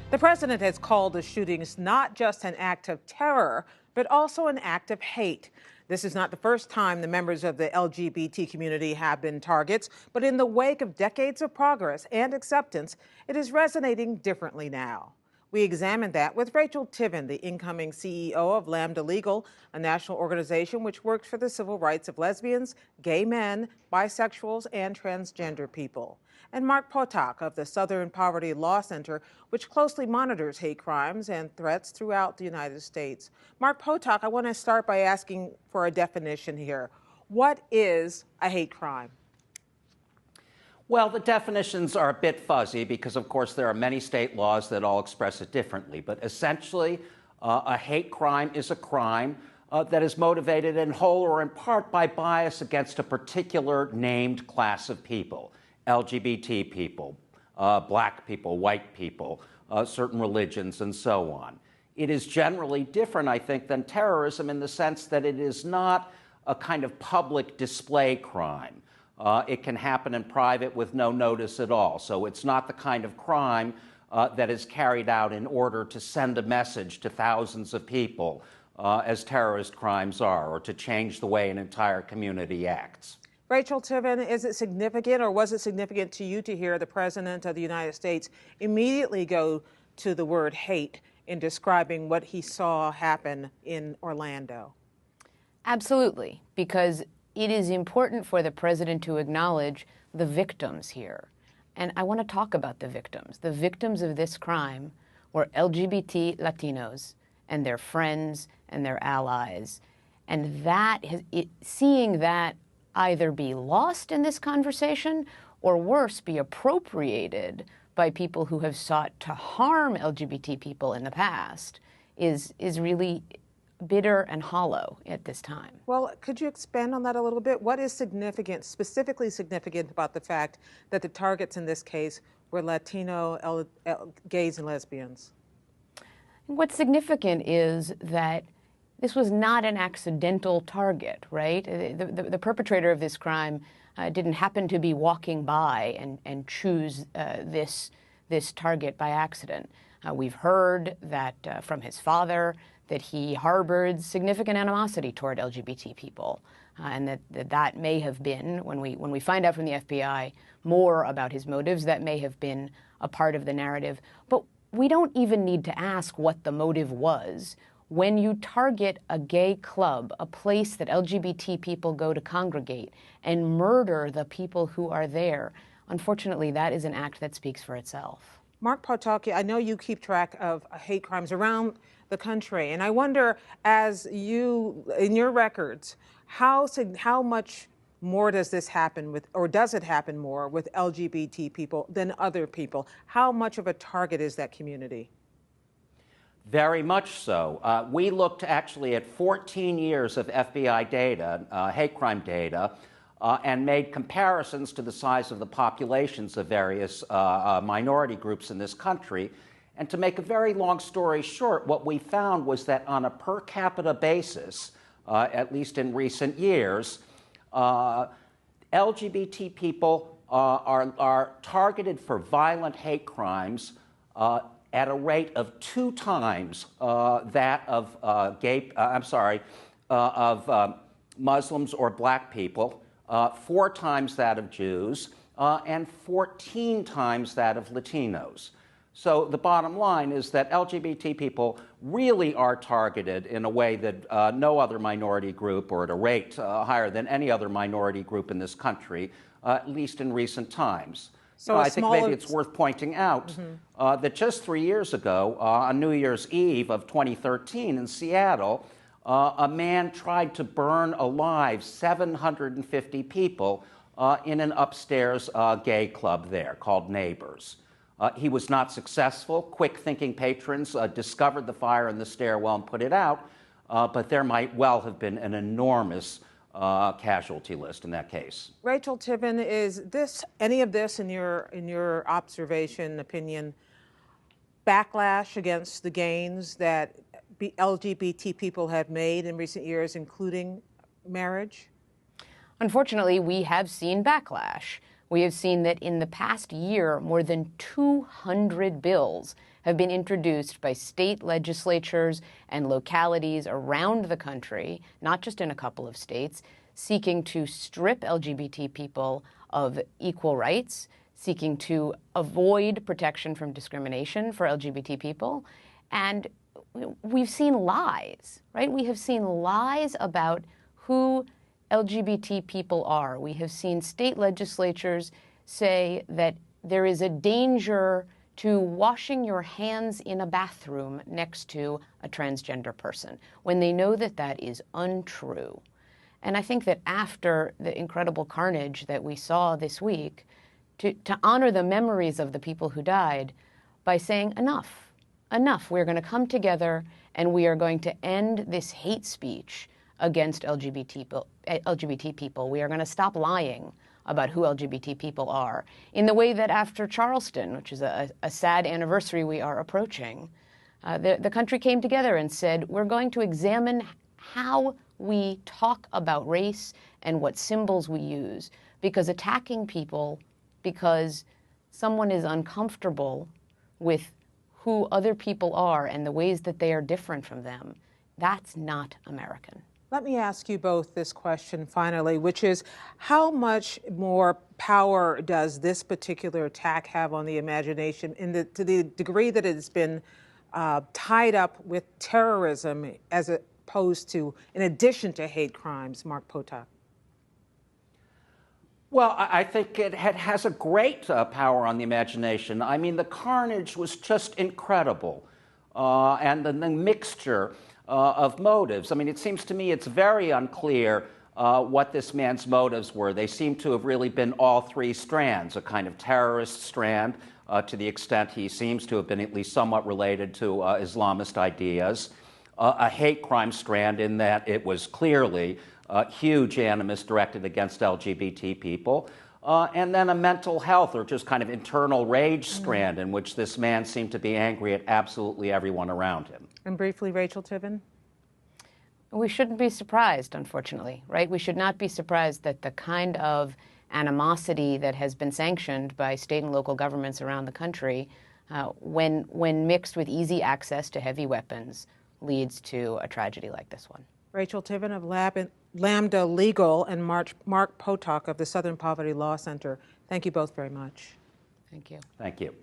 The president has called the shootings not just an act of terror, but also an act of hate. This is not the first time the members of the LGBT community have been targets, but in the wake of decades of progress and acceptance, it is resonating differently now. We examined that with Rachel Tiven, the incoming CEO of Lambda Legal, a national organization which works for the civil rights of lesbians, gay men, bisexuals, and transgender people, and Mark Potok of the Southern Poverty Law Center, which closely monitors hate crimes and threats throughout the United States. Mark Potok, I want to start by asking for a definition here. What is a hate crime? Well, the definitions are a bit fuzzy because, of course, there are many state laws that all express it differently. But essentially, a hate crime is a crime that is motivated in whole or in part by bias against a particular named class of people: LGBT people, black people, white people, certain religions, and so on. It is generally different, I think, than terrorism in the sense that it is not a kind of public display crime. It can happen in private with no notice at all. So it's not the kind of crime that is carried out in order to send a message to thousands of people, as terrorist crimes are, or to change the way an entire community acts. Rachel Tiven, is it significant, or was it significant to you to hear the President of the United States immediately go to the word hate in describing what he saw happen in Orlando? Absolutely, because it is important for the president to acknowledge the victims here. And I want to talk about the victims. The victims of this crime were LGBT Latinos and their friends and their allies. And seeing that either be lost in this conversation or worse, be appropriated by people who have sought to harm LGBT people in the past is really bitter and hollow at this time. Well, could you expand on that a little bit? What is significant, specifically significant about the fact that the targets in this case were Latino gays and lesbians? What's significant is that this was not an accidental target, right? The perpetrator of this crime didn't happen to be walking by and choose this target by accident. We've heard that from his father that he harbored significant animosity toward LGBT people, and that may have been, when we find out from the FBI more about his motives, that may have been a part of the narrative. But we don't even need to ask what the motive was. When you target a gay club, a place that LGBT people go to congregate, and murder the people who are there, unfortunately, that is an act that speaks for itself. Mark Potok, I know you keep track of hate crimes around the country, and I wonder, as you, in your records, how much more does this happen with, or does it happen more with LGBT people than other people? How much of a target is that community? Very much so. We looked actually at 14 years of FBI data, hate crime data, and made comparisons to the size of the populations of various minority groups in this country. And to make a very long story short, what we found was that on a per capita basis, at least in recent years, LGBT people are targeted for violent hate crimes at a rate of 2 times that of Muslims or black people, 4 times that of Jews, and 14 times that of Latinos. So the bottom line is that LGBT people really are targeted in a way that no other minority group, or at a rate higher than any other minority group in this country, at least in recent times. So I think maybe it's worth pointing out that just 3 years ago, on New Year's Eve of 2013 in Seattle, a man tried to burn alive 750 people in an upstairs gay club there called Neighbors. He was not successful. Quick-thinking patrons discovered the fire in the stairwell and put it out, but there might well have been an enormous casualty list in that case. Rachel Tiven, is any of this, in your observation, opinion, backlash against the gains that LGBT people have made in recent years, including marriage? Unfortunately, we have seen backlash. We have seen that in the past year, more than 200 bills have been introduced by state legislatures and localities around the country, not just in a couple of states, seeking to strip LGBT people of equal rights, seeking to avoid protection from discrimination for LGBT people. And we've seen lies, right? We have seen lies about who LGBT people are. We have seen state legislatures say that there is a danger to washing your hands in a bathroom next to a transgender person, when they know that that is untrue. And I think that after the incredible carnage that we saw this week, to honor the memories of the people who died by saying enough, enough. We're going to come together and we are going to end this hate speech against LGBT people. We are going to stop lying about who LGBT people are in the way that after Charleston, which is a sad anniversary we are approaching, the country came together and said, we're going to examine how we talk about race and what symbols we use, because attacking people because someone is uncomfortable with who other people are and the ways that they are different from them, that's not American. Let me ask you both this question finally, which is how much more power does this particular attack have on the imagination to the degree that it's been tied up with terrorism as opposed to, in addition to hate crimes? Mark Potok. Well, I think it has a great power on the imagination. I mean, the carnage was just incredible. And the mixture of motives. I mean, it seems to me it's very unclear what this man's motives were. They seem to have really been all three strands, a kind of terrorist strand to the extent he seems to have been at least somewhat related to Islamist ideas, a hate crime strand in that it was clearly huge animus directed against LGBT people, and then a mental health or just kind of internal rage strand in which this man seemed to be angry at absolutely everyone around him. And briefly, Rachel Tiven? We shouldn't be surprised, unfortunately, right? We should not be surprised that the kind of animosity that has been sanctioned by state and local governments around the country, when mixed with easy access to heavy weapons, leads to a tragedy like this one. Rachel Tiven of Lambda Legal and Mark Potok of the Southern Poverty Law Center. Thank you both very much. Thank you. Thank you.